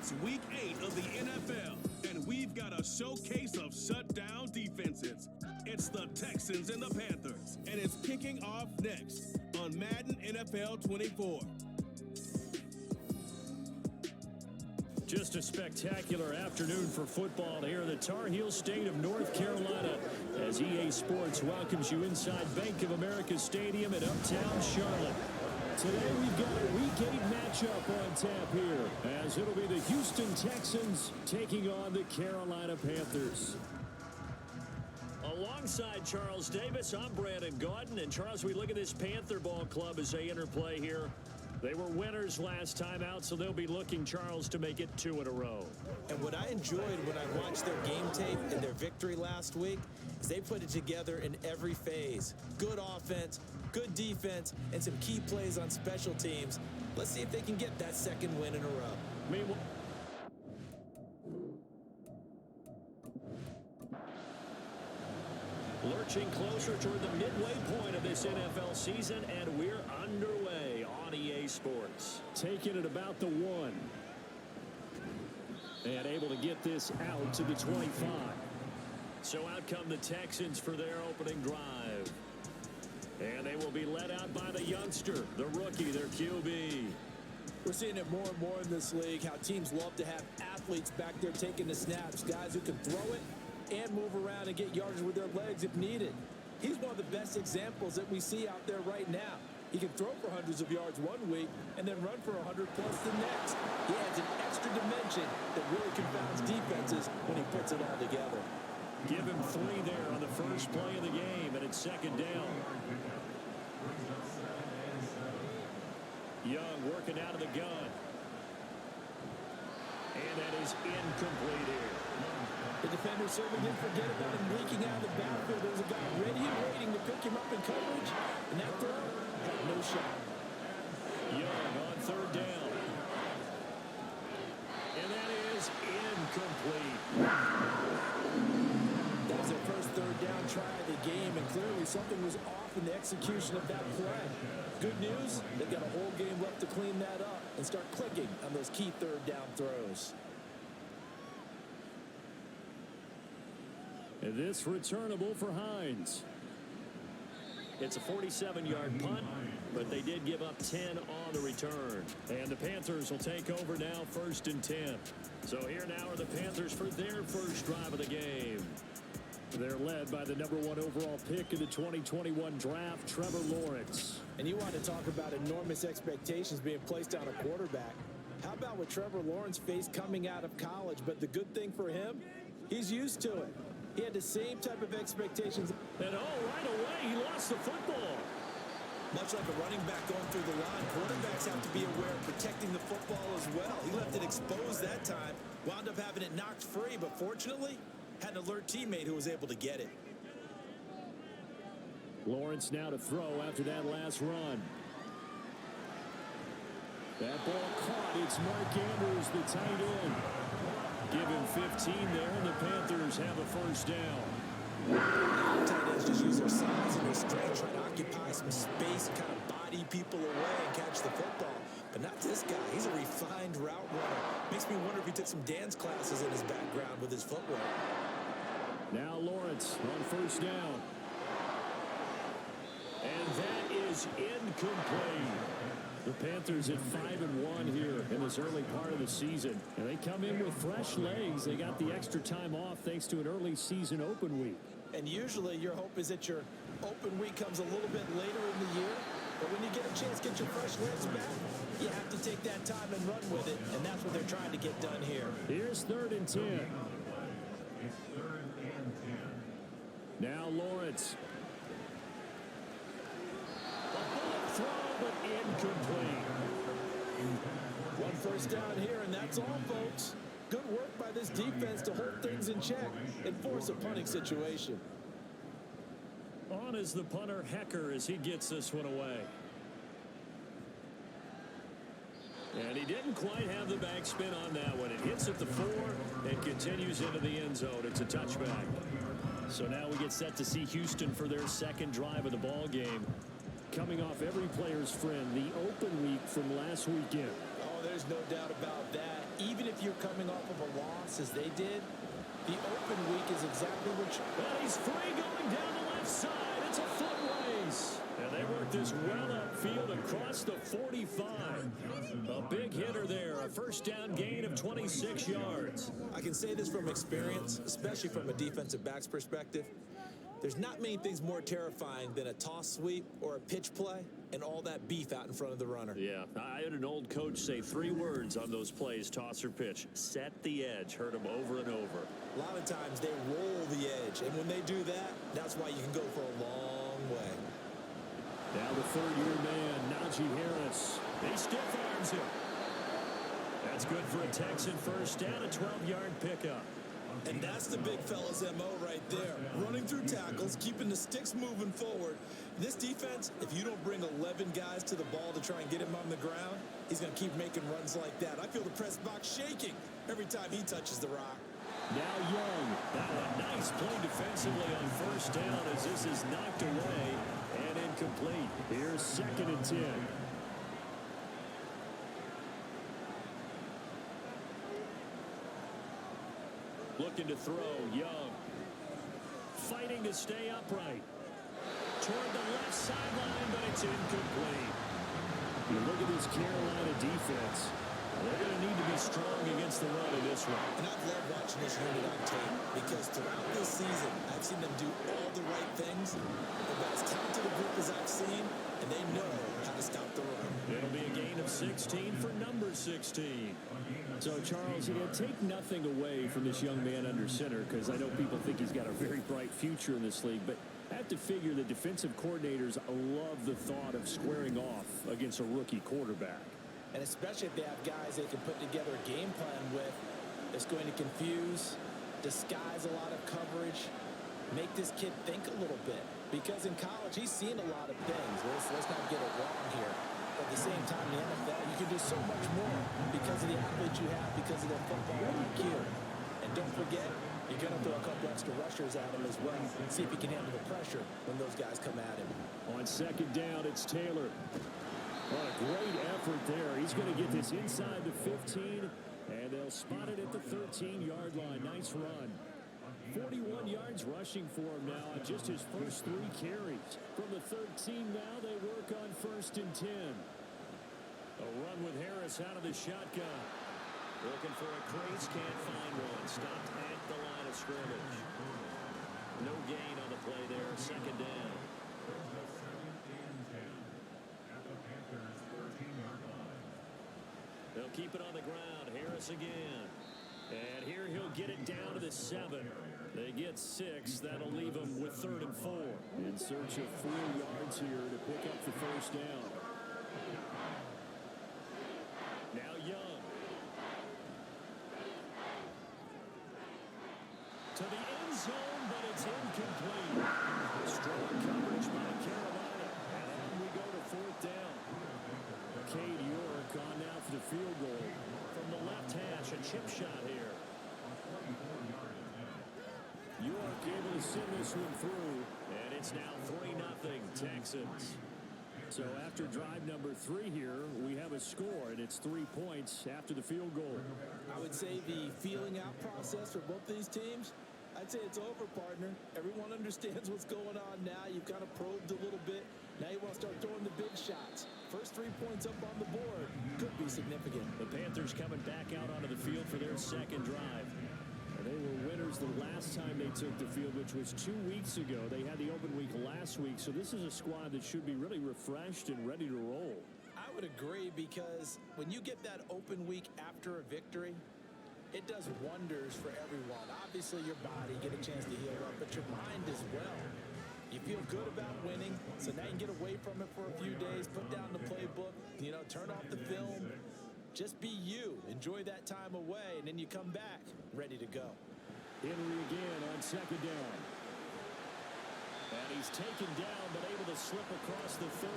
It's week 8 of the NFL, and we've got a showcase of shutdown defenses. It's the Texans and the Panthers, and it's kicking off next on Madden NFL 24. Just a spectacular afternoon for football here in the Tar Heel state of North Carolina as EA Sports welcomes you inside Bank of America Stadium in uptown Charlotte. Today we've got a Week 8 matchup on tap here as it'll be the Houston Texans taking on the Carolina Panthers. Alongside Charles Davis, I'm Brandon Gaudin. And Charles, we look at this Panther ball club as they interplay here. They were winners last time out, so they'll be looking, Charles, to make it 2 in a row. And what I enjoyed when I watched their game tape and their victory last week is they put it together in every phase. Good offense, good defense, and some key plays on special teams. Let's see if they can get that second win in a row. Meanwhile, lurching closer toward the midway point of this NFL season, and we're underway on EA Sports. Taking it about the 1. And able to get this out to the 25. So out come the Texans for their opening drive. And they will be led out by the youngster, the rookie, their QB. We're seeing it more and more in this league, how teams love to have athletes back there taking the snaps, guys who can throw it and move around and get yardage with their legs if needed. He's one of the best examples that we see out there right now. He can throw for hundreds of yards one week and then run for 100 plus the next. He adds an extra dimension that really confounds defenses when he puts it all together. Give him 3 there on the first play of the game, and it's second down. Young working out of the gun. And that is incomplete here. The defender certainly didn't forget about him leaking out of the backfield. There's a guy ready and waiting to pick him up in coverage. And that throw got no shot. Young on third down. And that is incomplete. That was their first third down try of the game, and clearly something was off in the execution of that play. Good news, they've got a whole game left to clean that up and start clicking on those key third down throws. And this returnable for Hines. It's a 47-yard punt, but they did give up 10 on the return. And the Panthers will take over now, 1st and 10. So here now are the Panthers for their first drive of the game. They're led by the #1 overall pick in the 2021 draft, Trevor Lawrence. And you want to talk about enormous expectations being placed on a quarterback. How about what Trevor Lawrence faced coming out of college? But the good thing for him, he's used to it. He had the same type of expectations. And right away, he lost the football. Much like a running back going through the line, quarterbacks have to be aware of protecting the football as well. He left it exposed that time, wound up having it knocked free, but fortunately, had an alert teammate who was able to get it. Lawrence now to throw after that last run. That ball caught. It's Mark Andrews, the tight end. Give him 15 there, and the Panthers have a first down. Tight ends just use their size and their strength, try to occupy some space, kind of body people away and catch the football. But not this guy. He's a refined route runner. Makes me wonder if he took some dance classes in his background with his footwork. Now Lawrence on first down. And that is incomplete. The Panthers at 5-1 here in this early part of the season. And they come in with fresh legs. They got the extra time off thanks to an early season open week. And usually your hope is that your open week comes a little bit later in the year. But when you get a chance to get your fresh legs back, you have to take that time and run with it. And that's what they're trying to get done here. Here's 3rd and 10. Now Lawrence. Throw, but incomplete. One first down here, and that's all, folks. Good work by this defense to hold things in check and force a punting situation. On is the punter, Hecker, as he gets this one away. And he didn't quite have the backspin on that one. It hits at the 4 and continues into the end zone. It's a touchback. So now we get set to see Houston for their second drive of the ball game. Coming off every player's friend, the open week from last weekend. Oh, there's no doubt about that. even if you're coming off of a loss as they did, the open week is exactly what you... Well, he's free going down the left side. It's a foot race. And they work this well upfield across the 45. A big hitter there. A first down gain of 26 yards. I can say this from experience, especially from a defensive back's perspective. There's not many things more terrifying than a toss sweep or a pitch play and all that beef out in front of the runner. Yeah, I had an old coach say 3 words on those plays, toss or pitch. Set the edge. Heard him over and over. A lot of times they roll the edge, and when they do that, that's why you can go for a long way. Now the third-year man, Najee Harris. He stiff arms him. That's good for a Texan first down, a 12-yard pickup. And that's the big fella's MO right there. Running through tackles, keeping the sticks moving forward. This defense, if you don't bring 11 guys to the ball to try and get him on the ground, he's going to keep making runs like that. I feel the press box shaking every time he touches the rock. Now Young. Now a nice play defensively on first down as this is knocked away and incomplete. Here's 2nd and 10. Looking to throw, Young. Fighting to stay upright. Toward the left sideline, but it's incomplete. You look at this Carolina defense. They're going to need to be strong against the run in this one. And I've loved watching this unit on tape because throughout this season, I've seen them do all the right things. They're about as talented a group as I've seen, and they know how to stop the run. It'll be a gain of 16 for number 16. So, Charles, take nothing away from this young man under center because I know people think he's got a very bright future in this league, but I have to figure the defensive coordinators love the thought of squaring off against a rookie quarterback. And especially if they have guys they can put together a game plan with that's going to confuse, disguise a lot of coverage, make this kid think a little bit. Because in college, he's seen a lot of things. Let's not get it wrong here. But at the same time, in the NFL, you can do so much more because of the athletes you have, because of their football IQ. And don't forget, you're going to throw a couple extra rushers at him as well. See if he can handle the pressure when those guys come at him. On 2nd down, it's Taylor. What a great effort there. He's going to get this inside the 15, and they'll spot it at the 13-yard line. Nice run. 41 yards rushing for him now on just his first 3 carries. From the 13 now, they work on 1st and 10. A run with Harris out of the shotgun. Looking for a crease, can't find one. Stopped at the line of scrimmage. No gain on the play there. 2nd down. They'll keep it on the ground. Harris again. And here he'll get it down to the 7. They get 6. That'll leave them with 3rd and 4. In search of 4 yards here to pick up the first down. Now Young. To the end zone, but it's incomplete. Strong coverage by Carolina. And on we go to 4th down. Cade York on now for the field goal. From the left hash, a chip shot here. York able to send this one through, and it's now 3-0 Texans. So after drive number 3 here, we have a score, and it's 3 points after the field goal. I would say the feeling out process for both these teams, I'd say it's over, partner. Everyone understands what's going on now. You've kind of probed a little bit. Now you want to start throwing the big shots. First 3 points up on the board could be significant. The Panthers coming back out onto the field for their 2nd drive. They were winners the last time they took the field, which was 2 weeks ago. They had the open week last week, so this is a squad that should be really refreshed and ready to roll. I would agree because when you get that open week after a victory, it does wonders for everyone. Obviously, your body, get a chance to heal up, but your mind as well. You feel good about winning, so now you can get away from it for a few days, put down the playbook, turn off the film. Just be you. Enjoy that time away, and then you come back ready to go. Henry again on 2nd down. And he's taken down, but able to slip across the 35.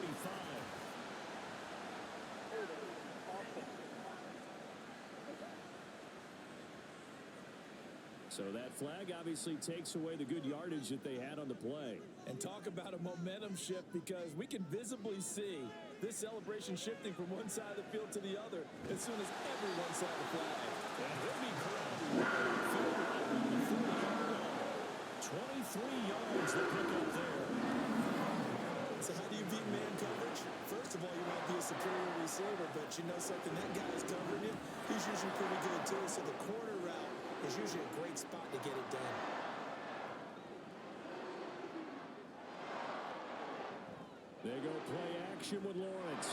So that flag obviously takes away the good yardage that they had on the play. And talk about a momentum shift, because we can visibly see this celebration shifting from one side of the field to the other as soon as everyone saw the flag. And he'll be corralled. 23 yards to pick up there. So how do you beat man coverage? First of all, you want to be a superior receiver, but you know something, that guy is covering it. He's usually pretty good too, so the corner route is usually a great spot to get it done. They go play action with Lawrence.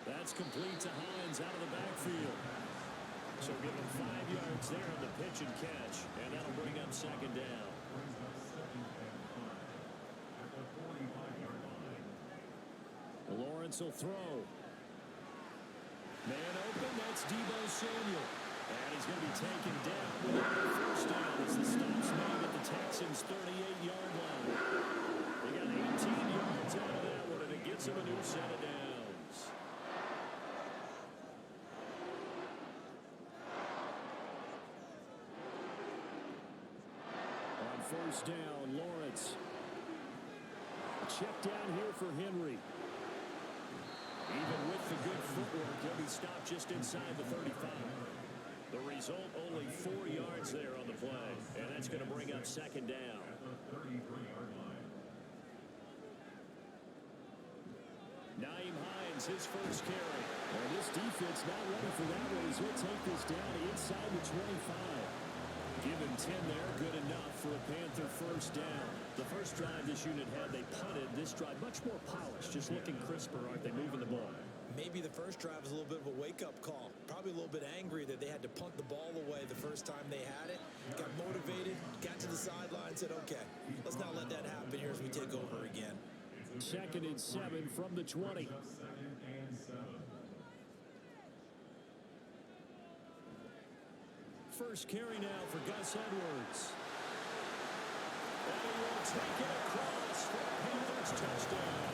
That's complete to Hines out of the backfield. So give him 5 yards there on the pitch and catch, and that'll bring up second down. Lawrence will throw. Man open, that's Deebo Samuel. And he's going to be taken down with a first down as the stop's made at the Texans' 38-yard line. They got 18 yards out of that one, and it gets him a new set of downs. On first down, Lawrence. Check down here for Henry. Even with the good footwork, he'll be stopped just inside the 35. The result, only 4 yards there on the play, and that's going to bring up second down. Nyheim Hines, his first carry. Well, this defense not ready for that one as he'll take this down inside the 25. Give him 10 there, good enough for a Panther first down. The first drive this unit had, they punted. This drive, much more polished, just looking crisper, aren't they, moving the ball? Maybe the first drive was a little bit of a wake-up call. Probably a little bit angry that they had to punt the ball away the first time they had it. Got motivated, got to the sideline, said, okay, let's not let that happen here as we take over again. 2nd and 7 from the 20. First carry now for Gus Edwards. And he will take it across for a Panthers touchdown.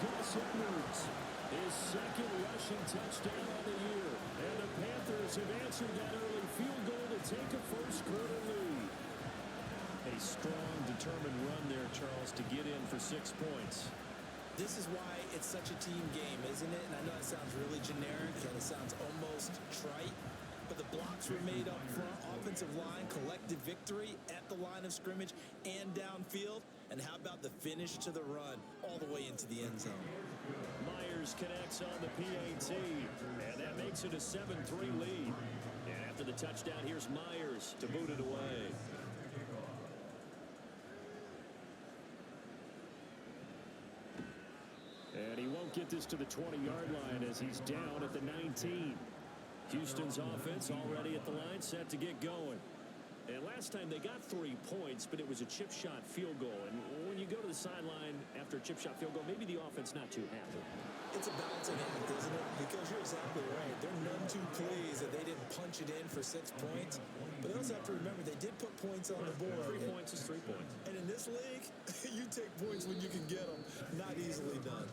Gus Edwards, his second rushing touchdown of the year. And the Panthers have answered that early field goal to take a first-quarter lead. A strong, determined run there, Charles, to get in for 6 points. This is why it's such a team game, isn't it? And I know it sounds really generic and it sounds almost trite, but the blocks were made up front, offensive line, collective victory at the line of scrimmage and downfield. And how about the finish to the run all the way into the end zone? Myers connects on the PAT, and that makes it a 7-3 lead. And after the touchdown, here's Myers to boot it away. And he won't get this to the 20-yard line as he's down at the 19. Houston's offense already at the line, set to get going. And last time they got 3 points, but it was a chip shot field goal. And when you go to the sideline after a chip shot field goal, maybe the offense not too happy. It's a balancing act, isn't it? Because you're exactly right. They're none too pleased that they didn't punch it in for 6 points. But they also have to remember they did put points on the board. 3 points is 3 points. And in this league, you take points when you can get them. Not easily done.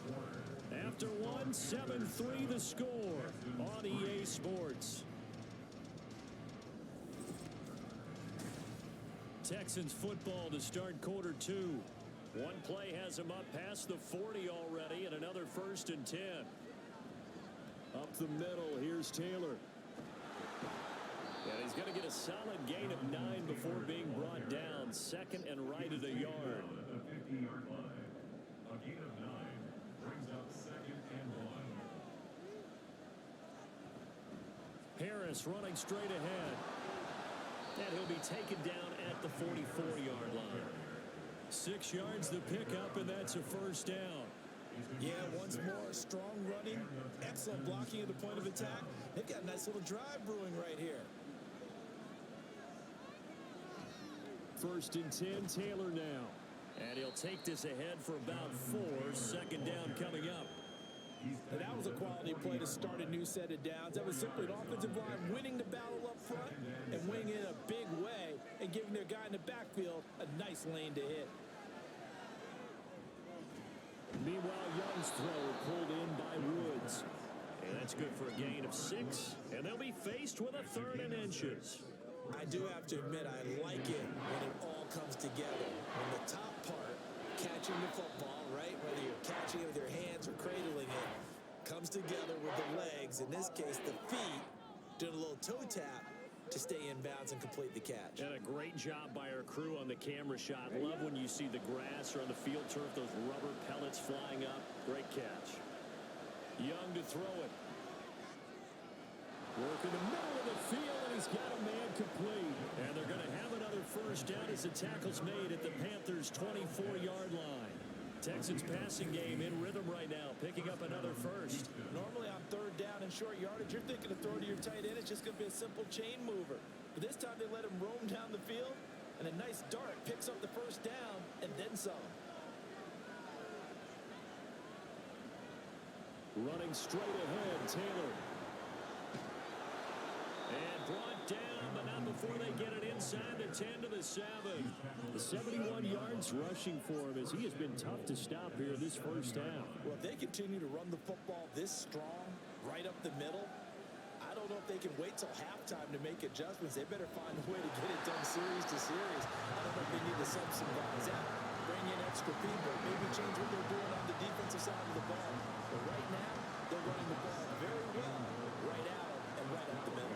After 7-3 the score on EA Sports. Texans football to start quarter 2. One play has them up past the 40 already, and another 1st and 10. Up the middle, here's Taylor. And he's going to get a solid gain of 9 before being brought down. 2nd and right at a yard. A gain of 9 brings up 2nd and 1. Harris running straight ahead. And he'll be taken down at the 44-yard line. 6 yards the pickup, and that's a first down. Yeah, once more, strong running, excellent blocking at the point of attack. They've got a nice little drive brewing right here. 1st and 10, Taylor now. And he'll take this ahead for about 4. 2nd down coming up. And that was a quality play to start a new set of downs. That was simply an offensive line winning the battle up front and winning it in a big way and giving their guy in the backfield a nice lane to hit. Meanwhile, Young's throw pulled in by Woods. And that's good for a gain of 6. And they'll be faced with a 3rd and inches. I do have to admit, I like it when it all comes together. When the top part, catching the football, right, whether you're catching it with your hands or cradling it, comes together with the legs, in this case the feet, doing a little toe tap to stay in bounds and complete the catch. And a great job by our crew on the camera shot. Love when you see the grass or on the field turf, those rubber pellets flying up. Great catch. Young to throw it. Work in the middle of the field, and he's got a man complete. And they're going to have another first down as the tackle's made at the Panthers' 24-yard line. Texans passing game in rhythm right now, picking up another first. Normally on third down and short yardage, you're thinking of throwing to your tight end. It's just going to be a simple chain mover. But this time they let him roam down the field, and a nice dart picks up the first down and then some. Running straight ahead, Taylor. And brought down, but not before they get it inside the 10 to the 7. The 71 yards rushing for him as he has been tough to stop here this first half. Well, if they continue to run the football this strong, right up the middle, I don't know if they can wait till halftime to make adjustments. They better find a way to get it done series to series. I don't know if they need to sub some guys out, bring in extra people, maybe change what they're doing on the defensive side of the ball. But right now, they're running the ball very well, right out and right up the middle.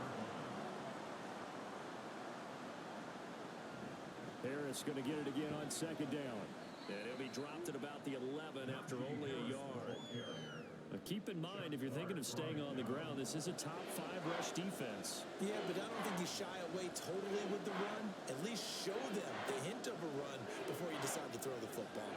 Harris going to get it again on second down. And he'll be dropped at about the 11 after only a yard. Keep in mind, if you're thinking of staying on the ground, this is a top 5 rush defense. Yeah, but I don't think you shy away totally with the run. At least show them the hint of a run before you decide to throw the football.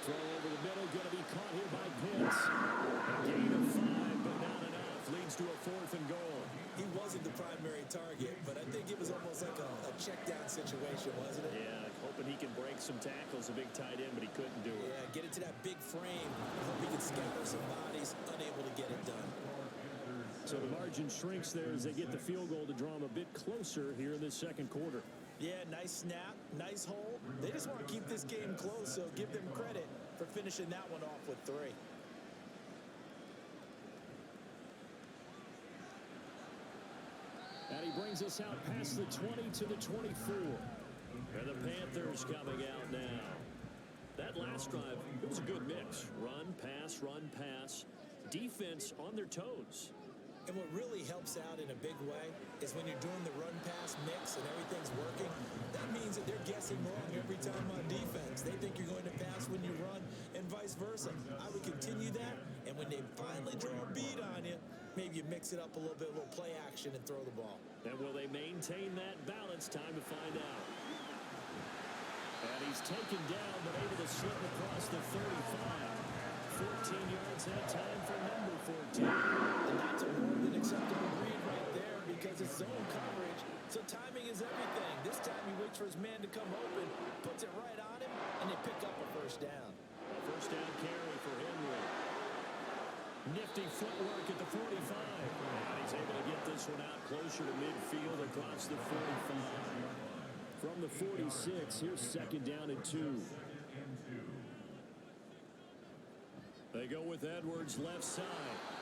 Throw over the middle, going to be caught here by Pitts. A gain of 5, but not enough. Leads to a 4th and goal. He wasn't the primary target, but I think it was almost like a check-down situation, wasn't it? Yeah, hoping he can break some tackles, a big tight end, but he couldn't do it. Yeah, get it to that big frame. Hope he can scatter some bodies, unable to get it done. So the margin shrinks there as they get the field goal to draw him a bit closer here in this second quarter. Yeah, nice snap, nice hole. They just want to keep this game close, so give them credit for finishing that one off with 3. And he brings us out past the 20 to the 24. And the Panthers coming out now. That last drive, it was a good mix. Run, pass. Defense on their toes. And what really helps out in a big way is when you're doing the run-pass mix and everything's working, that means that they're guessing wrong every time on defense. They think you're going to pass when you run and vice versa. I would continue that, and when they finally draw a beat on you, maybe you mix it up a little bit, a little play action, and throw the ball. And will they maintain that balance? Time to find out. And he's taken down, but able to slip across the 35. 14 yards that time for number 14. And that's a more than acceptable read right there because it's zone coverage, so timing is everything. This time he waits for his man to come open, puts it right on him, and they pick up a first down. A first down carry for Henry. Nifty footwork at the 45. And he's able to get this one out closer to midfield across the 45. From the 46, here's second down and 2. They go with Edwards left side.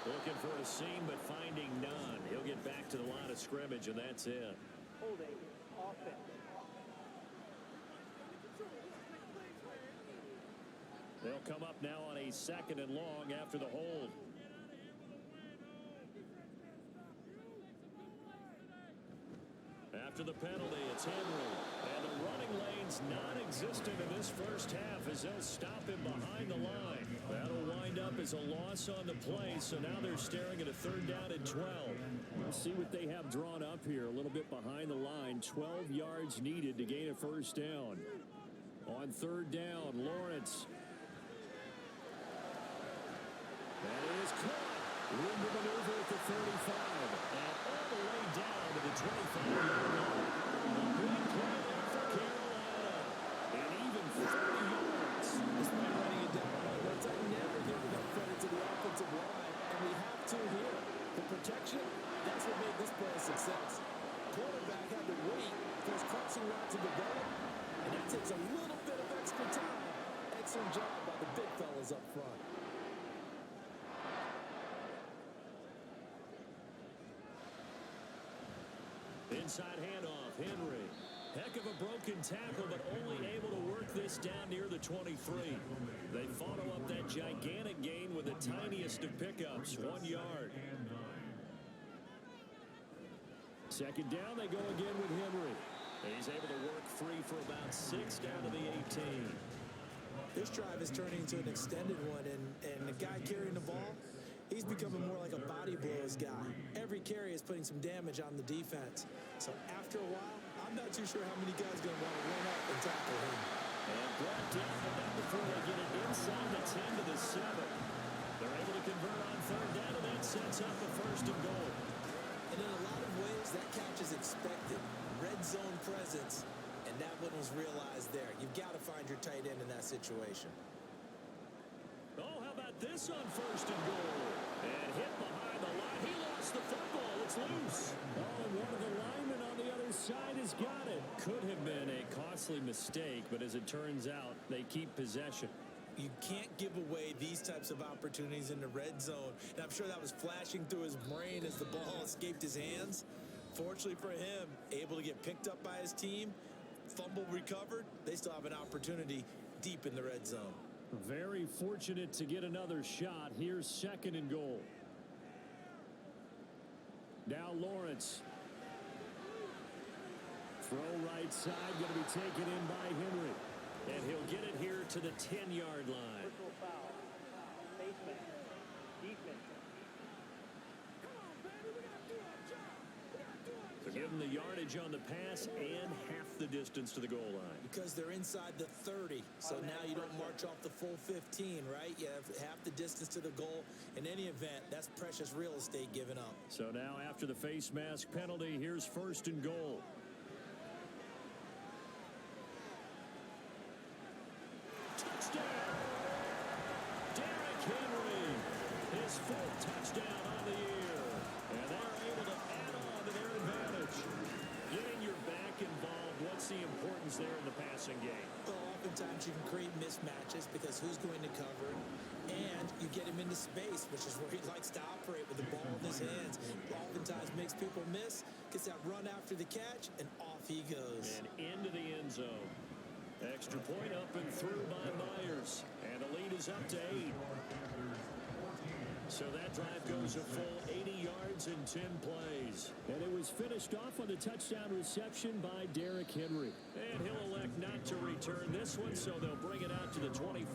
Looking for a seam, but finding none. He'll get back to the line of scrimmage, and that's it. Holding offense. They'll come up now on a 2nd and long after the hold. After the penalty, it's Henry. And the running lane's non-existent in this first half as they'll stop him behind the line. That'll wind up as a loss on the play, so now they're staring at a 3rd down and 12. We'll see what they have drawn up here. A little bit behind the line. 12 yards needed to gain a first down. On 3rd down, Lawrence. That is caught. Room to maneuver at the 35. And all the way down to the 25-yard line. A big play there for Carolina. And even 30 yards. Despite running it down on runs, I never give enough credit to the offensive line, and we have to here. The protection, that's what made this play a success. Quarterback had to wait for his crossing route to develop, and that takes a little bit of extra time. Excellent job by the big fellas up front. inside handoff. Henry. Heck of a broken tackle, but only able to work this down near the 23. They follow up that gigantic gain with the tiniest of pickups, 1 yard. Second down, they go again with Henry. He's able to work free for about 6 down to the 18. This drive is turning into an extended one, and the guy carrying the ball, he's becoming more like a body blows guy. Every carry is putting some damage on the defense. So after a while, I'm not too sure how many guys are going to want to run up and tackle him. And brought down, but not before they get it inside the 10 to the 7. They're able to convert on third down, and that sets up a 1st and goal. And in a lot of ways, that catch is expected. Red zone presence, and that one was realized there. You've got to find your tight end in that situation. Oh, how about this on 1st and goal? And hit behind the line. He lost the football. It's loose. Oh, and one of the linemen on the other side has got it. Could have been a costly mistake, but as it turns out, they keep possession. You can't give away these types of opportunities in the red zone. And I'm sure that was flashing through his brain as the ball escaped his hands. Fortunately for him, able to get picked up by his team, fumble recovered. They still have an opportunity deep in the red zone. Very fortunate to get another shot. Here's 2nd and goal. Now Lawrence. Throw right side, going to be taken in by Henry. And he'll get it here to the 10-yard line. Personal foul. Baseman. Defense. They're giving the yardage on the pass and half the distance to the goal line. Because they're inside the 30, so now you don't march off the full 15, right? You have half the distance to the goal. In any event, that's precious real estate given up. So now after the face mask penalty, here's 1st and goal. Touchdown! Derrick Henry, his 4th touchdown on the year. And they're able to add on to their advantage. Getting your back involved, what's the importance there in the passing game? Well, oftentimes you can create mismatches because who's going to cover it, and you get him into space, which is where he likes to operate with the ball in his hands. Oftentimes makes people miss, gets that run after the catch, and off he goes. And into the end zone. Extra point up and through by Myers. And the lead is up to 8. So that drive goes a full 80 yards in 10 plays. And it was finished off on the touchdown reception by Derrick Henry. And he'll elect not to return this one, so they'll bring it out to the 25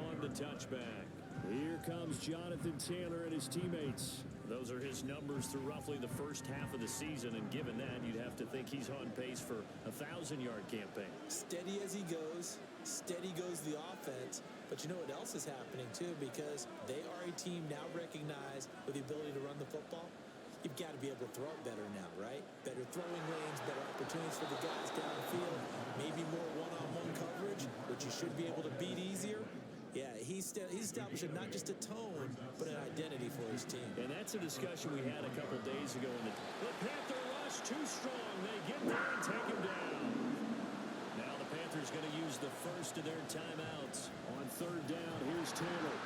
on the touchback. Here comes Jonathan Taylor and his teammates. Those are his numbers through roughly the first half of the season, and given that, you'd have to think he's on pace for a 1,000-yard campaign. Steady as he goes, steady goes the offense. But you know what else is happening, too, because they are a team now recognized with the ability to run the football. You've got to be able to throw it better now, right? Better throwing lanes, better opportunities for the guys downfield, maybe more one-on-one coverage, which you should be able to beat easier. Yeah, he's establishing not just a tone, but an identity for his team. And that's a discussion we had a couple days ago. The Panther rush too strong. They get there and take him down. Now the Panthers going to use the first of their timeouts. On third down, here's Taylor.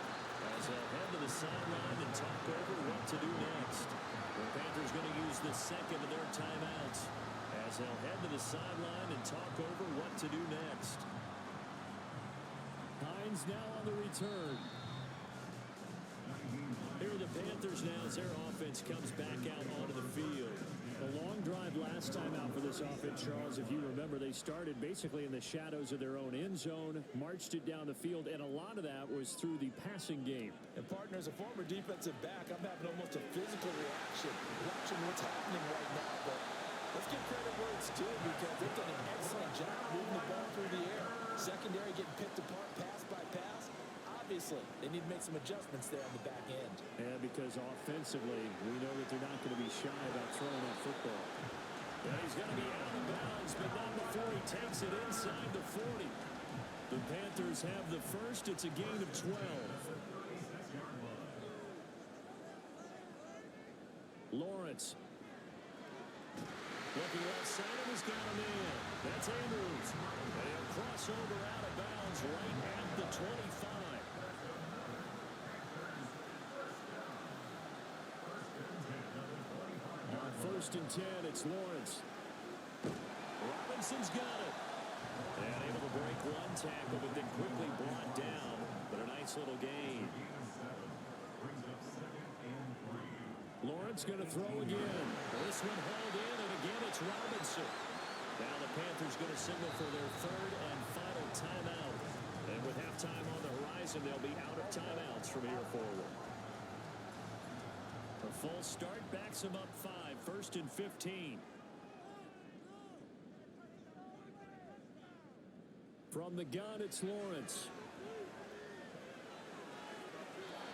As they'll head to the sideline and talk over what to do next. The Panthers going to use the second of their timeouts. As they'll head to the sideline and talk over what to do next. Hines now on the return. Here are the Panthers now as their offense comes back out onto the field. A long drive last time out for this offense, Charles. If you remember, they started basically in the shadows of their own end zone, marched it down the field, and a lot of that was through the passing game. And partner, as a former defensive back, I'm having almost a physical reaction watching what's happening right now. But let's give credit where it's due, because they've done an excellent job moving the ball through the air. Secondary getting picked apart pass by pass. Obviously, they need to make some adjustments there on the back end. Yeah, because offensively, we know that they're not going to be shy about throwing that football. Yeah, he's going to be out of bounds, but not before he takes it inside the 40. The Panthers have the first. It's a gain of 12. Lawrence. Looking left side, and he's got him in. That's Andrews. They'll cross over out of bounds right at the 25. On 1st and 10, it's Lawrence. Johnson's got it. And able to break one tackle, but then quickly brought down. But a nice little gain. Brings up 2nd and 3. Lawrence going to throw again. This one hauled in, and again it's Robinson. Now the Panthers going to signal for their 3rd and final timeout. And with halftime on the horizon, they'll be out of timeouts from here forward. A full start backs them up 5, 1st and 15. From the gun, it's Lawrence.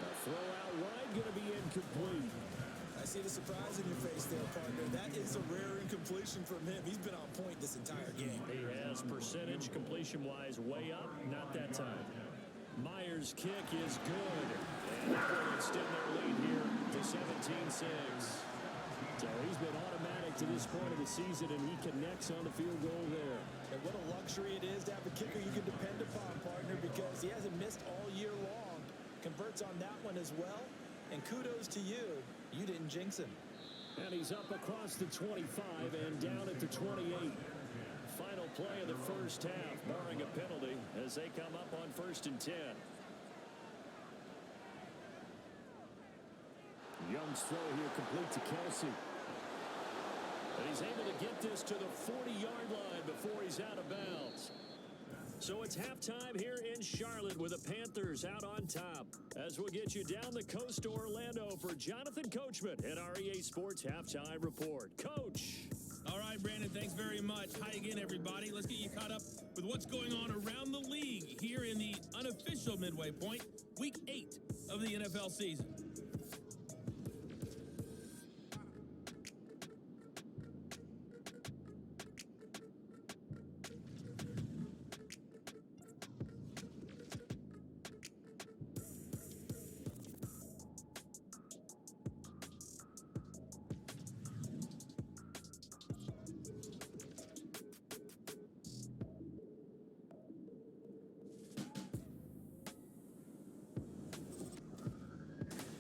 A throw out wide, going to be incomplete. I see the surprise in your face there, partner. That is a rare incompletion from him. He's been on point this entire game. He has percentage completion-wise way up. Not that time. Myers' kick is good. And the Colts extend their lead here to 17-6. So he's been automatic to this point of the season, and he connects on the field goal there. And what a luxury it is to have a kicker you can depend upon, partner, because he hasn't missed all year long. Converts on that one as well. And kudos to you. You didn't jinx him. And he's up across the 25 and down at the 28. Final play of the first half, barring a penalty, as they come up on 1st and 10. Young's throw here complete to Kelsey. And he's able to get this to the 40-yard line before he's out of bounds. So it's halftime here in Charlotte with the Panthers out on top. As we'll get you down the coast to Orlando for Jonathan Coachman at our EA Sports Halftime Report. Coach. All right, Brandon, thanks very much. Hi again, everybody. Let's get you caught up with what's going on around the league here in the unofficial midway point, Week 8 of the NFL season.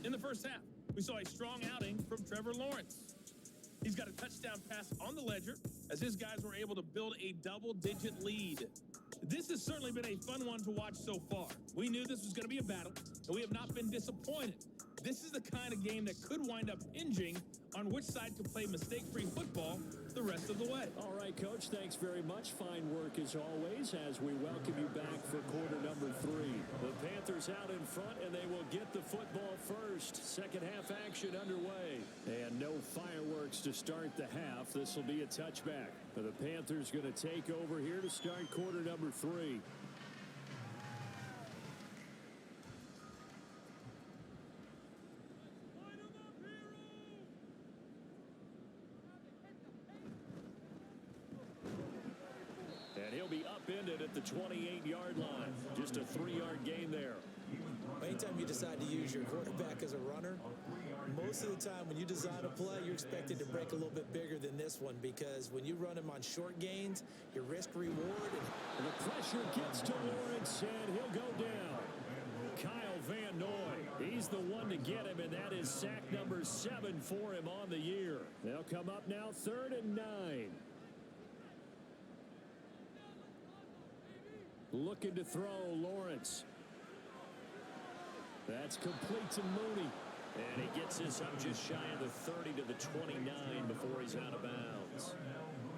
In the first half, we saw a strong outing from Trevor Lawrence. He's got a touchdown pass on the ledger as his guys were able to build a double-digit lead. This has certainly been a fun one to watch so far. We knew this was going to be a battle, and we have not been disappointed. This is the kind of game that could wind up hinging on which side can play mistake-free football the rest of the way. All right, Coach, thanks very much. Fine work as always as we welcome you back for quarter number 3. The Panthers out in front, and they will get the football first. Second half action underway. And no fireworks to start the half. This will be a touchback. The Panthers going to take over here to start quarter number 3. Upended at the 28-yard line. Just a 3-yard gain there. Anytime you decide to use your quarterback as a runner, most of the time when you design a play, you're expected to break a little bit bigger than this one, because when you run him on short gains, your risk-reward. And the pressure gets to Lawrence, and he'll go down. Kyle Van Noy, he's the one to get him, and that is sack number 7 for him on the year. They'll come up now 3rd and 9. Looking to throw, Lawrence. That's complete to Mooney. And he gets this up just shy of the 30 to the 29 before he's out of bounds.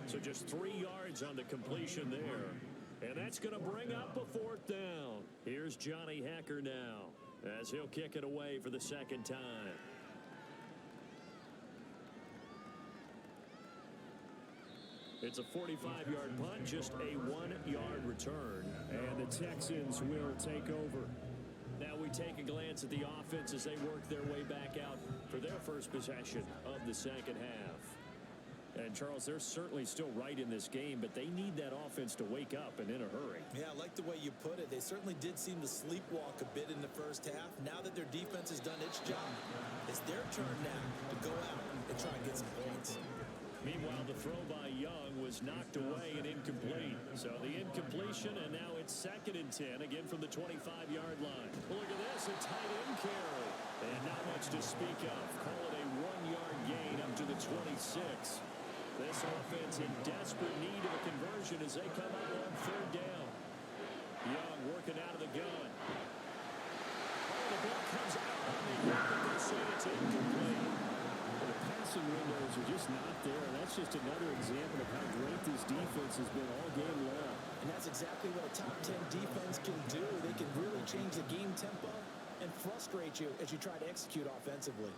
So just 3 yards on the completion there. And that's going to bring up a 4th down. Here's Johnny Hacker now as he'll kick it away for the second time. It's a 45-yard punt, just a 1-yard return, and the Texans will take over. Now we take a glance at the offense as they work their way back out for their first possession of the second half. And, Charles, they're certainly still right in this game, but they need that offense to wake up and in a hurry. Yeah, I like the way you put it. They certainly did seem to sleepwalk a bit in the first half. Now that their defense has done its job, it's their turn now to go out and try and get some points. Meanwhile, the throw by Young was knocked away and incomplete. So the incompletion, and now it's 2nd and 10, again from the 25-yard line. Well, look at this, a tight end carry. And not much to speak of. Call it a 1-yard gain up to the 26. This offense in desperate need of a conversion as they come up on third down. Young working out of the gun. Oh, the ball comes out on the end, but they say it's incomplete. The passing windows are just not there. That's just another example of how great this defense has been all game long. And that's exactly what a top 10 defense can do. They can really change the game tempo and frustrate you as you try to execute offensively.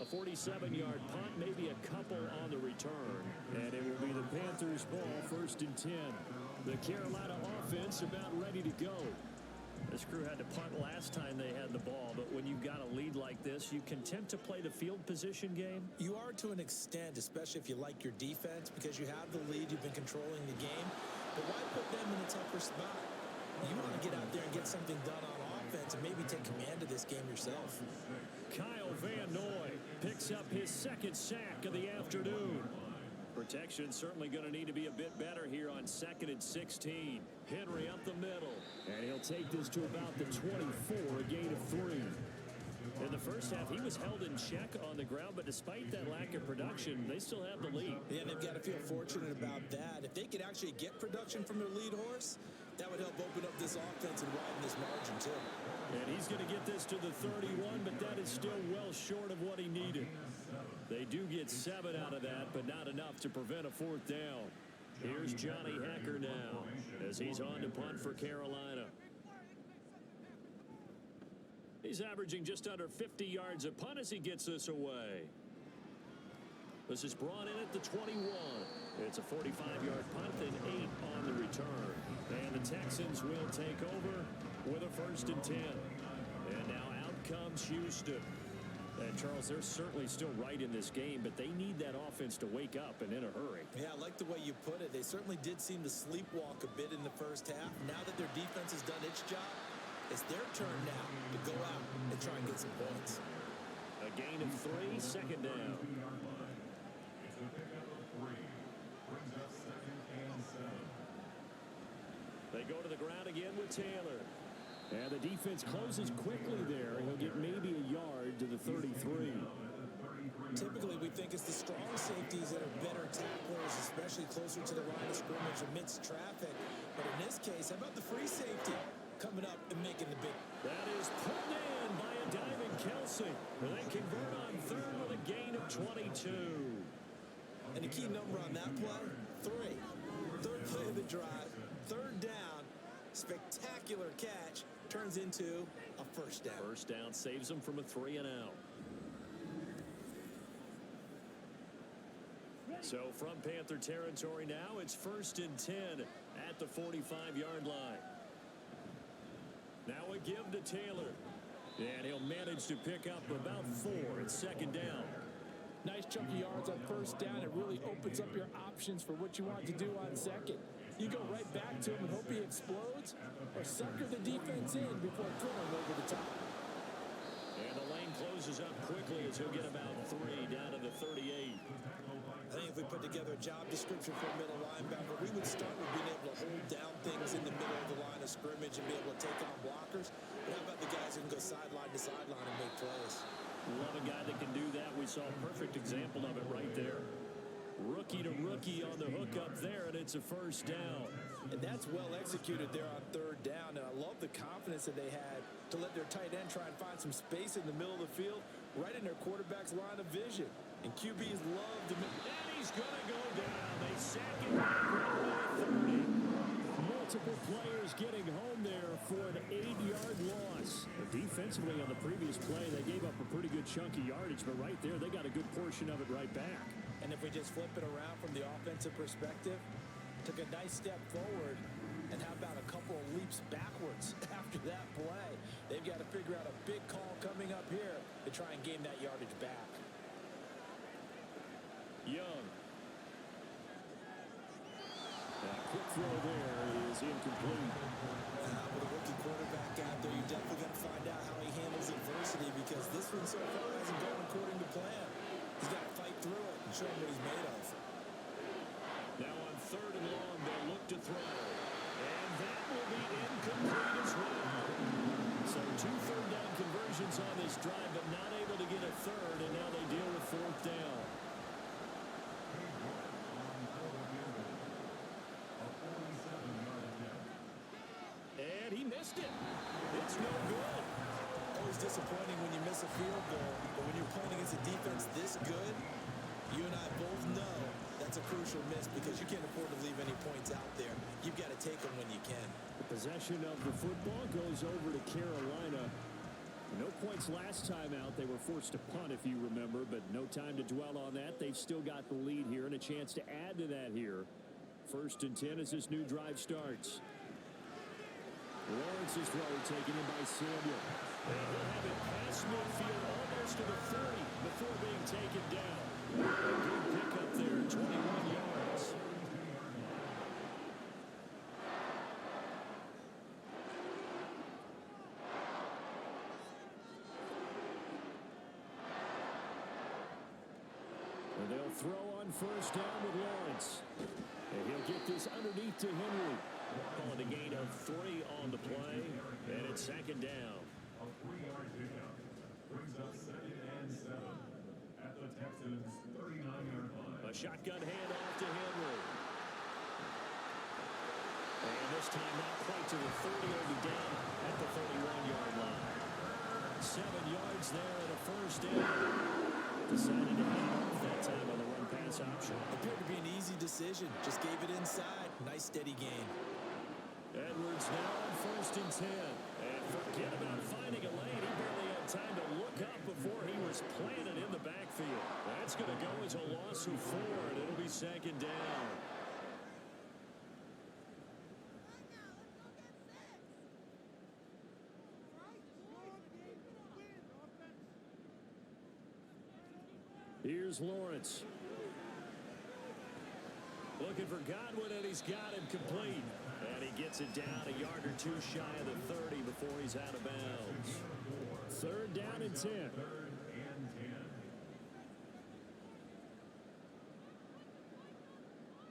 A 47-yard punt, maybe a couple on the return. And it will be the Panthers' ball, 1st and 10. The Carolina offense about ready to go. This crew had to punt last time they had the ball, but when you've got a lead like this, you content to play the field position game? You are to an extent, especially if you like your defense, because you have the lead, you've been controlling the game. But why put them in a tougher spot? You want to get out there and get something done on offense and maybe take command of this game yourself. Kyle Van Noy picks up his 2nd sack of the afternoon. Protection certainly going to need to be a bit better here on 2nd and 16. Henry up the middle, and he'll take this to about the 24, a gain of 3. In the first half, he was held in check on the ground, but despite that lack of production, they still have the lead. Yeah, they've got to feel fortunate about that. If they could actually get production from their lead horse, that would help open up this offense and widen this margin, too. And he's going to get this to the 31, but that is still well short of what he needed. They do get 7 out of that, but not enough to prevent a 4th down. Here's Johnny Hecker now as he's on to punt for Carolina. He's averaging just under 50 yards a punt as he gets this away. This is brought in at the 21. It's a 45-yard punt and 8 on the return. And the Texans will take over with a 1st and 10. And now out comes Houston. And Charles, they're certainly still right in this game, but they need that offense to wake up and in a hurry. Yeah, I like the way you put it. They certainly did seem to sleepwalk a bit in the first half. Now that their defense has done its job, it's their turn now to go out and try and get some points. A gain of 3, 2nd down. They go to the ground again with Taylor. And the defense closes quickly there. He'll get maybe a yard to the 33. Typically, we think it's the strong safeties that are better tacklers, especially closer to the line of scrimmage amidst traffic. But in this case, how about the free safety coming up and making the big... That is pulled in by a diving Kelsey. They convert on 3rd with a gain of 22. And the key number on that play, 3. 3rd play of the drive, 3rd down, spectacular catch, turns into a 1st down. 1st down saves them from a 3 and out. So from Panther territory now, it's 1st and 10 at the 45-yard line. Now a give to Taylor. And he'll manage to pick up about 4 at 2nd down. Nice chunky yards on 1st down. It really opens up your options for what you want to do on 2nd. You go right back to him and hope he explodes, or sucker the defense in before throwing over the top. And the lane closes up quickly as he'll get about 3 down to the 38. I think if we put together a job description for a middle linebacker, we would start with being able to hold down things in the middle of the line of scrimmage and be able to take on blockers. But how about the guys who can go sideline to sideline and make plays? Love a guy that can do that. We saw a perfect example of it right there. Rookie to rookie on the hook up there, and it's a 1st down. And that's well executed there on 3rd down. And I love the confidence that they had to let their tight end try and find some space in the middle of the field, right in their quarterback's line of vision. And QBs love to make... And he's going to go down. They sack him right at 30. Multiple players getting home there for an 8-yard loss. Defensively on the previous play, they gave up a pretty good chunky yardage, but right there, they got a good portion of it right back. And if we just flip it around from the offensive perspective, took a nice step forward, and how about a couple of leaps backwards after that play? They've got to figure out a big call coming up here to try and gain that yardage back. Young. That quick throw there is incomplete. With a rookie quarterback out there, you're definitely going to find out how he handles adversity, because this one so far hasn't gone according to plan. He's got to fight through it and show him what he's made of. Now on 3rd and long, they'll look to throw. And that will be incomplete as well. So 2 third down conversions on this drive, but not able to get a 3rd and he missed it. It's no good. Always disappointing when you miss a field goal, but when you're playing against a defense this good, you and I both know that's a crucial miss because you can't afford to leave any points out there. You've got to take them when you can. The possession of the football goes over to Carolina. No points last time out. They were forced to punt, if you remember, but no time to dwell on that. They've still got the lead here and a chance to add to that here. 1st and 10 as this new drive starts. Lawrence's throw taken in by Samuel. And he'll have it past midfield almost to the 30 before being taken down. A good pickup there, 21 yards. And they'll throw on 1st down with Lawrence. And he'll get this underneath to Henry. Calling a gain of 3 on the play. And it's 2nd down. A 3-yard pickup brings up 2nd and 7 at the Texans' 39-yard line. A shotgun handoff to Henry. And this time not quite to the 30. He'll be down at the 31-yard line. 7 yards there and a 1st down. Decided to hand off that time on the run-pass option. Appeared to be an easy decision. Just gave it inside. Nice steady gain. Edwards now on 1st and 10. And forget about finding a lane. He barely had time to look up before he was planted in the backfield. That's going to go as a loss of 4, and it'll be 2nd down. Here's Lawrence. Looking for Godwin, and he's got him complete. And he gets it down a yard or 2 shy of the 30 before he's out of bounds. 3rd down and 10. 3rd and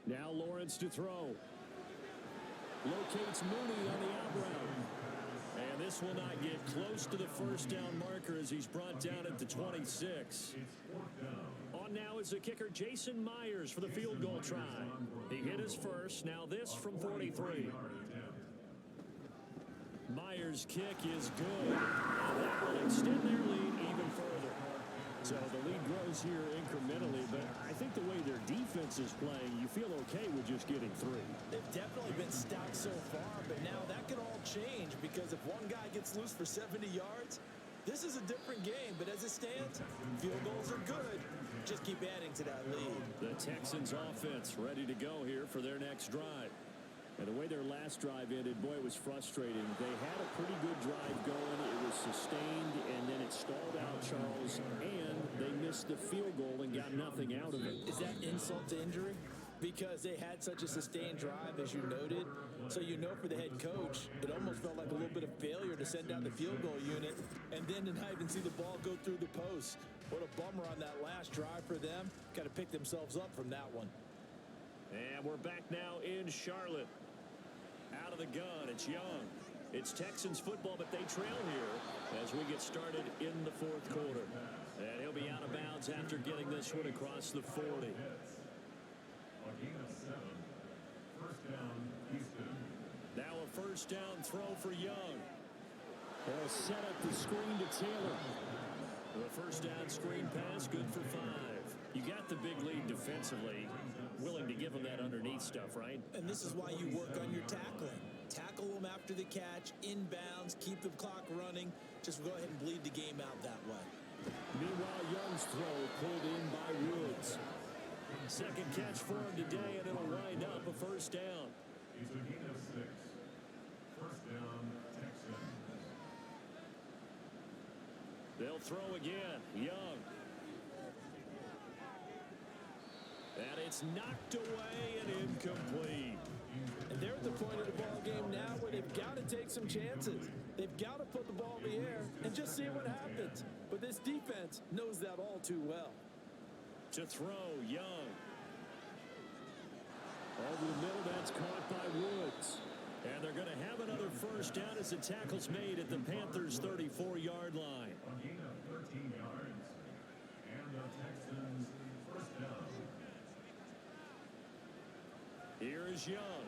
10. Now Lawrence to throw. Locates Mooney on the out route. And this will not get close to the 1st down marker as he's brought down at the 26. It's 4th down. On now is the kicker Jason Myers for the field goal try. He hit his first. Now this from 43. Myers' kick is good. And that will extend their lead even further. So the lead grows here incrementally, but I think the way their defense is playing, you feel okay with just getting 3. They've definitely been stout so far, but now that could all change because if one guy gets loose for 70 yards, this is a different game. But as it stands, field goals are good. Just keep adding to that lead. The Texans offense ready to go here for their next drive. And the way their last drive ended, boy, it was frustrating. They had a pretty good drive going. It was sustained, and then it stalled out, Charles, and they missed the field goal and got nothing out of it. Is that insult to injury? Because they had such a sustained drive, as you noted. So you know for the head coach, it almost felt like a little bit of failure to send out the field goal unit and then to not even see the ball go through the post. What a bummer on that last drive for them. Got to pick themselves up from that one. And we're back now in Charlotte. Out of the gun, it's Young. It's Texans football, but they trail here as we get started in the 4th quarter. And he'll be out of bounds after getting this one across the 40. A gain of 7. 1st down, Houston. Now a 1st down throw for Young. They'll set up the screen to Taylor. The 1st down screen pass, good for 5. You got the big lead defensively. Willing to give them that underneath stuff, right? And this is why you work on your tackling. Tackle them after the catch, inbounds, keep the clock running. Just go ahead and bleed the game out that way. Meanwhile, Young's throw pulled in by Woods. 2nd catch for him today, and it'll wind up a 1st down. It's a gain of 6. 1st down, Texans. They'll throw again. Young. And it's knocked away and incomplete. And they're at the point of the ball game now where they've got to take some chances. They've got to put the ball in the air and just see what happens. But this defense knows that all too well. To throw, Young. Over the middle, that's caught by Woods. And they're going to have another 1st down as the tackle's made at the Panthers' 34-yard line. A gain of 13 yards. And the Texans' 1st down. Here is Young.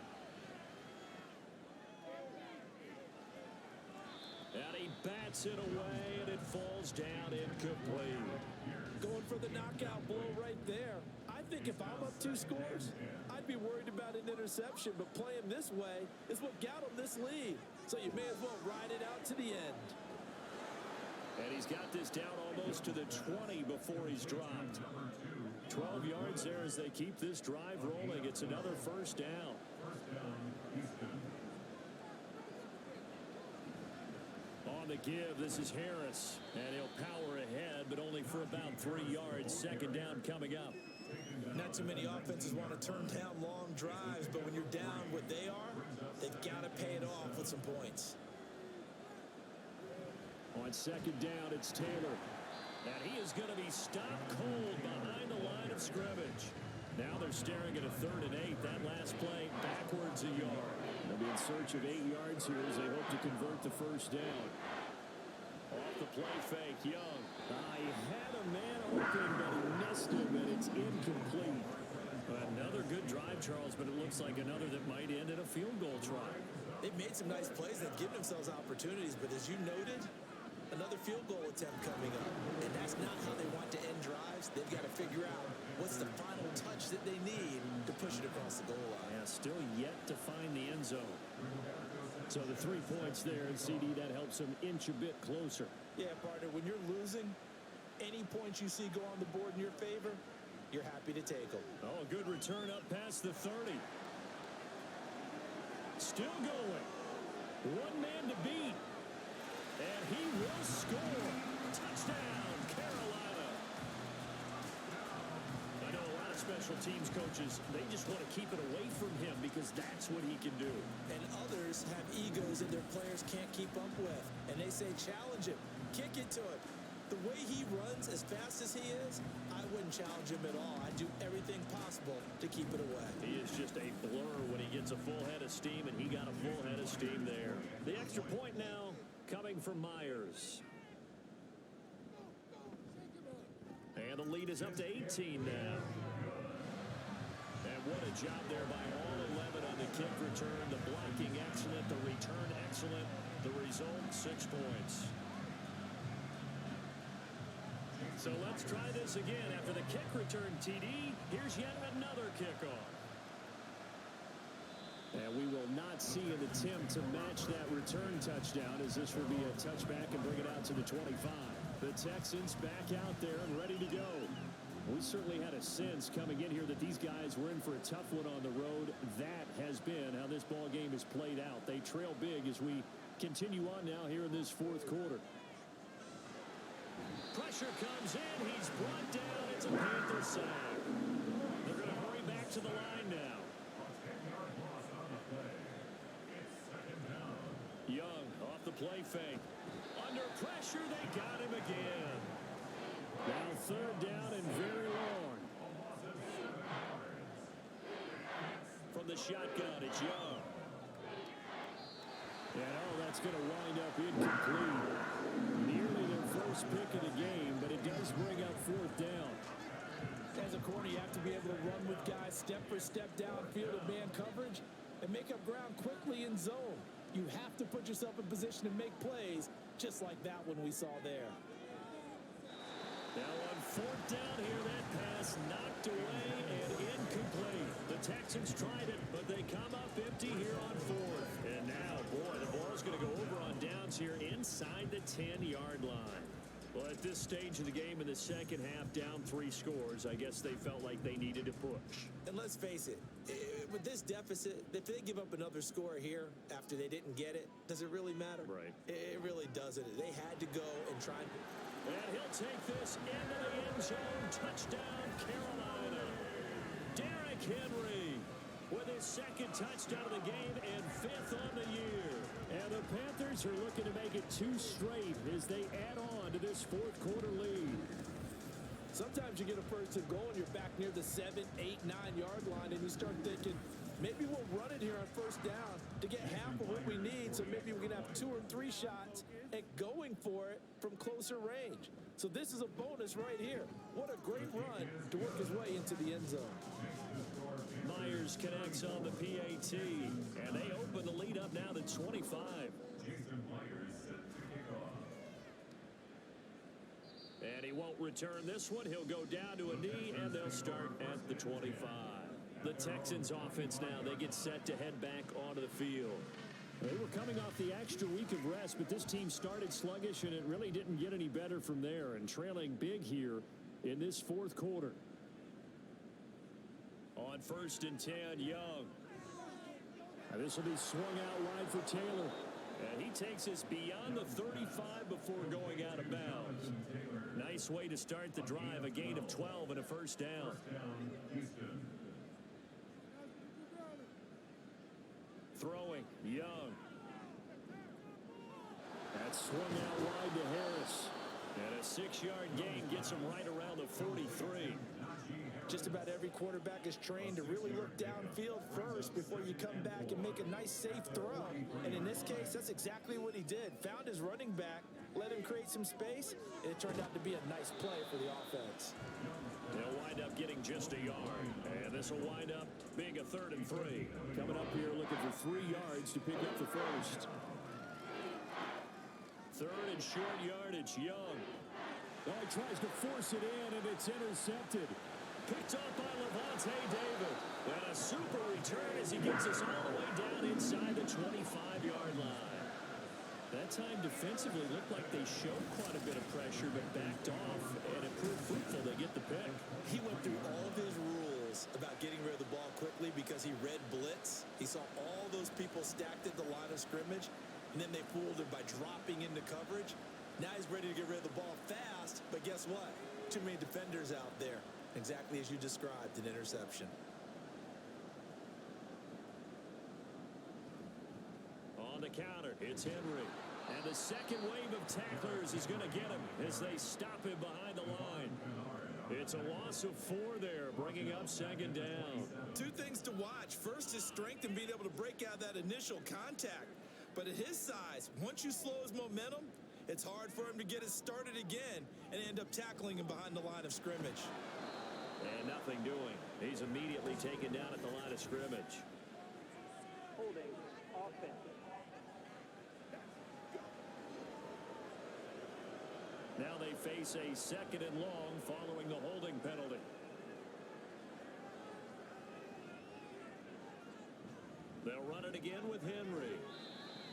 bats it away, and it falls down incomplete. Going for the knockout blow right there. I think if I'm up 2 scores, I'd be worried about an interception, but playing this way is what got him this lead. So you may as well ride it out to the end. And he's got this down almost to the 20 before he's dropped. 12 yards there as they keep this drive rolling. It's another first down. On the give, this is Harris. And he'll power ahead, but only for about 3 yards. Second down coming up. Not too many offenses want to turn down long drives, but when you're down what they are, they've got to pay it off with some points. On second down, it's Taylor. And he is going to be stopped cold behind the line of scrimmage. Now they're staring at a 3rd and 8. That last play backwards a yard. They'll be in search of 8 yards here as they hope to convert the first down. Off the play fake, Young. He had a man open, but he missed him, and it's incomplete. Another good drive, Charles, but it looks like another that might end in a field goal try. They've made some nice plays. They've given themselves opportunities, but as you noted, another field goal attempt coming up. And that's not how they want to end drives. They've got to figure out what's the final touch that they need to push it across the goal line. Yeah, still yet to find the end zone. So the 3 points there, and CD, that helps them inch a bit closer. Yeah, partner, when you're losing, any points you see go on the board in your favor, you're happy to take them. Oh, a good return up past the 30. Still going. One man to beat. And he will score. Touchdown, Carolina. I know a lot of special teams coaches, they just want to keep it away from him because that's what he can do. And others have egos that their players can't keep up with. And they say, challenge him. Kick it to him. The way he runs as fast as he is, I wouldn't challenge him at all. I'd do everything possible to keep it away. He is just a blur when he gets a full head of steam, and he got a full head of steam there. The extra point now coming from Myers. And the lead is up to 18 now. And what a job there by all 11 on the kick return. The blocking excellent, the return excellent. The result, 6 points. So let's try this again. After the kick return, TD, here's yet another kickoff. And we will not see an attempt to match that return touchdown, as this will be a touchback and bring it out to the 25. The Texans back out there and ready to go. We certainly had a sense coming in here that these guys were in for a tough one on the road. That has been how this ball game is played out. They trail big as we continue on now here in this 4th quarter. Pressure comes in. He's brought down. It's a Panther sack. They're going to hurry back to the line now. Young off the play fake. Under pressure, they got him again. Now 3rd down and very long. From the shotgun, it's Young. And that's going to wind up incomplete. Nearly their first pick of the game, but it does bring up 4th down. As a corner, you have to be able to run with guys step for step downfield of man coverage and make up ground quickly in zone. You have to put yourself in position to make plays, just like that one we saw there. Now on 4th down here, that pass knocked away and incomplete. The Texans tried it, but they come up empty here on 4th. And now, boy, the ball's going to go over on downs here inside the 10-yard line. Well, at this stage of the game in the second half, down 3 scores, I guess they felt like they needed to push. And let's face it, with this deficit, if they give up another score here after they didn't get it, does it really matter? Right. It really doesn't. They had to go and try. And he'll take this into the end zone. Touchdown, Carolina. Derrick Henry with his 2nd touchdown of the game and 5th on the year. And the Panthers are looking to make it 2 straight as they add on to this 4th quarter lead. Sometimes you get a first and goal and you're back near the 7, 8, 9-yard line and you start thinking, maybe we'll run it here on 1st down to get half of what we need, so maybe we can have 2 or 3 shots at going for it from closer range. So this is a bonus right here. What a great run to work his way into the end zone. Myers connects on the PAT, and they open the lead up now to 25. Jason Myers set to kick off. And he won't return this one. He'll go down to a knee, and they'll start at the 25. The Texans offense now, they get set to head back onto the field. They were coming off the extra week of rest, but this team started sluggish, and it really didn't get any better from there, and trailing big here in this fourth quarter. On 1st and 10, Young. This will be swung out wide for Taylor. And he takes us beyond the 35 before going out of bounds. Nice way to start the drive, a gain of 12 and a first down. Throwing, Young. That's swung out wide to Harris. And a 6-yard gain gets him right around the 43. Just about every quarterback is trained to really look downfield first before you come back and make a nice, safe throw. And in this case, that's exactly what he did. Found his running back, let him create some space, and it turned out to be a nice play for the offense. They'll wind up getting just a yard. And this will wind up being a 3rd and 3. Coming up here looking for 3 yards to pick up the first. 3rd and short yardage, Young. Oh, he tries to force it in, and it's intercepted. Picked up by Levante David. And a super return as he gets us all the way down inside the 25-yard line. That time defensively looked like they showed quite a bit of pressure but backed off, and it proved fruitful. They get the pick. He went through all of his rules about getting rid of the ball quickly because he read blitz. He saw all those people stacked at the line of scrimmage, and then they fooled him by dropping into coverage. Now he's ready to get rid of the ball fast, but guess what? Too many defenders out there. Exactly as you described, an interception. On the counter, it's Henry. And the second wave of tacklers is going to get him as they stop him behind the line. It's a loss of 4 there, bringing up 2nd down. 2 things to watch. First, his strength and being able to break out that initial contact. But at his size, once you slow his momentum, it's hard for him to get it started again and end up tackling him behind the line of scrimmage. And nothing doing. He's immediately taken down at the line of scrimmage. Holding offense. Now they face a 2nd and long following the holding penalty. They'll run it again with Henry.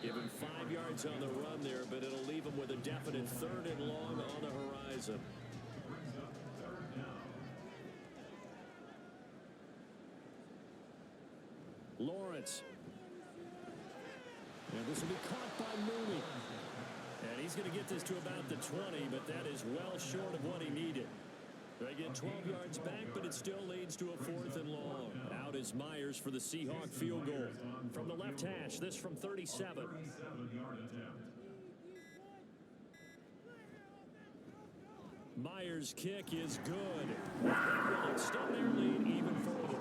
Give him 5 yards on the run there, but it'll leave him with a definite 3rd and long on the horizon. Lawrence. And this will be caught by Mooney. And he's going to get this to about the 20, but that is well short of what he needed. They get 12 yards back, but it still leads to a 4th and long. Out is Myers for the Seahawk field goal. From the left hash, this from 37. Myers' kick is good. That will extend their lead even further.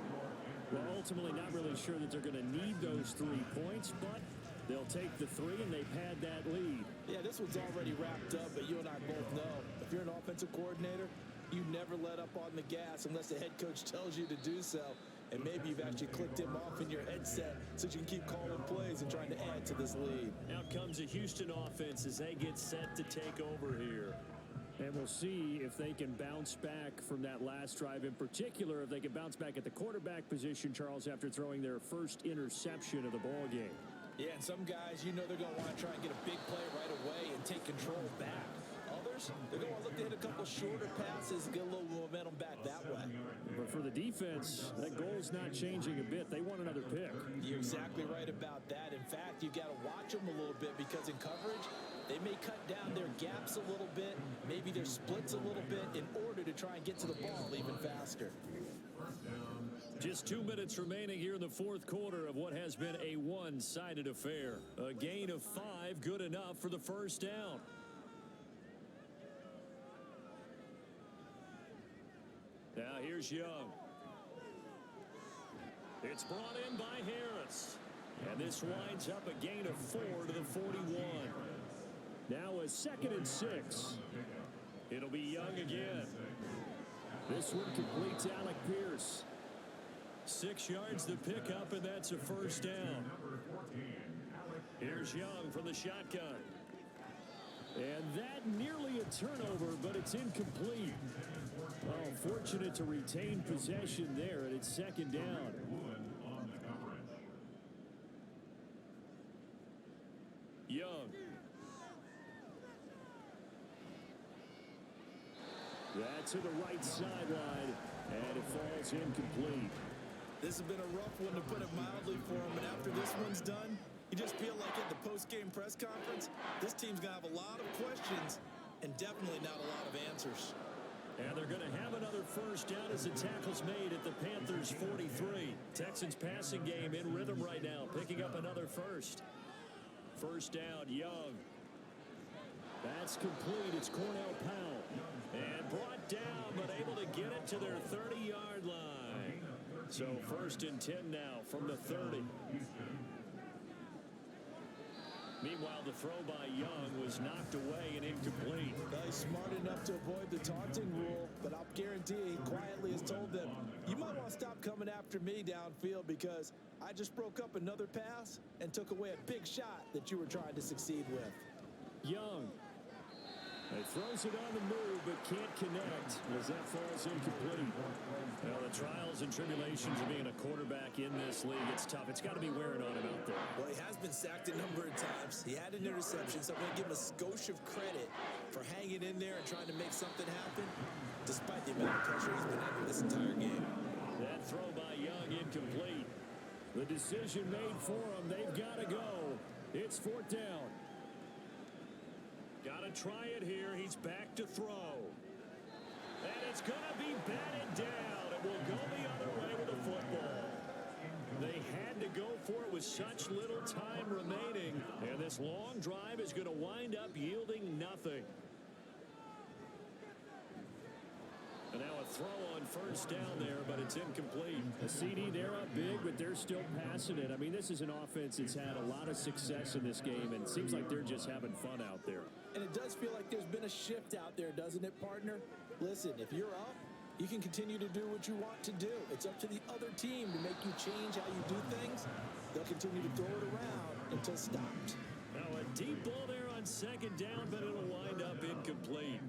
Well, ultimately not really sure that they're going to need those 3 points, but they'll take the 3 and they pad that lead. Yeah, this one's already wrapped up, but you and I both know if you're an offensive coordinator, you never let up on the gas unless the head coach tells you to do so. And maybe you've actually clicked him off in your headset so you can keep calling plays and trying to add to this lead. Out comes the Houston offense as they get set to take over here. And we'll see if they can bounce back from that last drive. In particular, if they can bounce back at the quarterback position, Charles, after throwing their first interception of the ball game. Yeah, and some guys, you know they're going to want to try and get a big play right away and take control back. Others, they're going to look to hit a couple shorter passes and get a little momentum back that way. But for the defense, that goal's not changing a bit. They want another pick. You're exactly right about that. In fact, you've got to watch them a little bit because in coverage, they may cut down their gaps a little bit, maybe their splits a little bit in order to try and get to the ball even faster. Just 2 minutes remaining here in the fourth quarter of what has been a one-sided affair. A gain of 5, good enough for the first down. Now here's Young. It's brought in by Harris. And this winds up a gain of 4 to the 41. Now a 2nd and 6. It'll be Young again. This one completes Alec Pierce. 6 yards to pick up, and that's a first down. Here's Young from the shotgun. And that nearly a turnover, but it's incomplete. Oh, fortunate to retain possession there, and it's second down. Young. That's to the right sideline, and it falls incomplete. This has been a rough one, to put it mildly, for him. And after this one's done, you just feel like at the post-game press conference, this team's going to have a lot of questions and definitely not a lot of answers. And they're going to have another first down as the tackle's made at the Panthers' 43. Texans passing game in rhythm right now, picking up another first. First down, Young. That's complete. It's Cornell Powell. And brought down, but able to get it to their 30-yard line. So first and 10 now from the 30. Meanwhile, the throw by Young was knocked away and incomplete. Well, he's smart enough to avoid the taunting rule, but I'll guarantee he quietly has told them, you might want to stop coming after me downfield because I just broke up another pass and took away a big shot that you were trying to succeed with. Young. He throws it on the move, but can't connect as that falls incomplete. Well, the trials and tribulations of being a quarterback in this league, it's tough. It's got to be wearing on him out there. Well, he has been sacked a number of times. He had an interception, so I'm going to give him a skosh of credit for hanging in there and trying to make something happen, despite the amount of pressure he's been under this entire game. That throw by Young incomplete. The decision made for him. They've got to go. It's fourth down. Got to try it here. He's back to throw. And it's going to be batted down. It will go the other way with the football. They had to go for it with such little time remaining. And this long drive is going to wind up yielding nothing. And now a throw on first down there, but it's incomplete. The CD, they're up big, but they're still passing it. I mean, this is an offense that's had a lot of success in this game, and it seems like they're just having fun out there. And it does feel like there's been a shift out there, doesn't it, partner? Listen, if you're up, you can continue to do what you want to do. It's up to the other team to make you change how you do things. They'll continue to throw it around until stopped. Now a deep ball there on second down, but it'll wind up incomplete.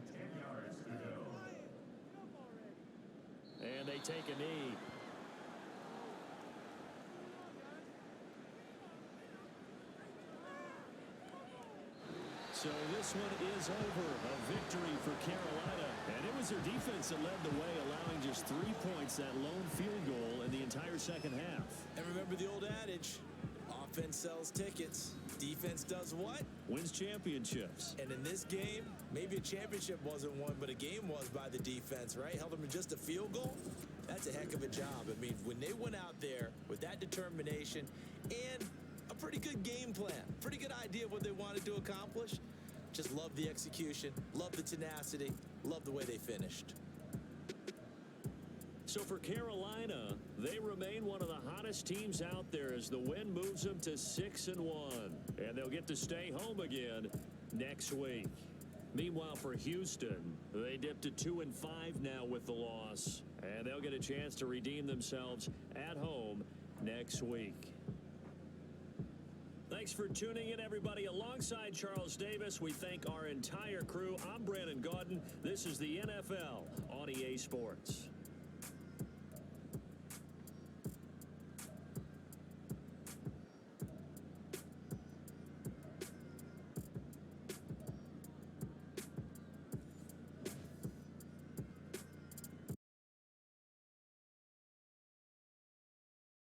And they take a knee. So this one is over. A victory for Carolina. And it was their defense that led the way, allowing just 3 points, that lone field goal in the entire second half. And remember the old adage, offense sells tickets. Defense does what? Wins championships. And in this game, maybe a championship wasn't won, but a game was by the defense, right? Held them to just a field goal. That's a heck of a job. I mean, when they went out there with that determination and a pretty good game plan, pretty good idea of what they wanted to accomplish, just love the execution, love the tenacity, love the way they finished. So for Carolina, they remain one of the hottest teams out there as the win moves them to 6-1. And they'll get to stay home again next week. Meanwhile, for Houston, they dipped to 2-5 now with the loss. And they'll get a chance to redeem themselves at home next week. Thanks for tuning in, everybody. Alongside Charles Davis, we thank our entire crew. I'm Brandon Gaudin. This is the NFL on EA Sports.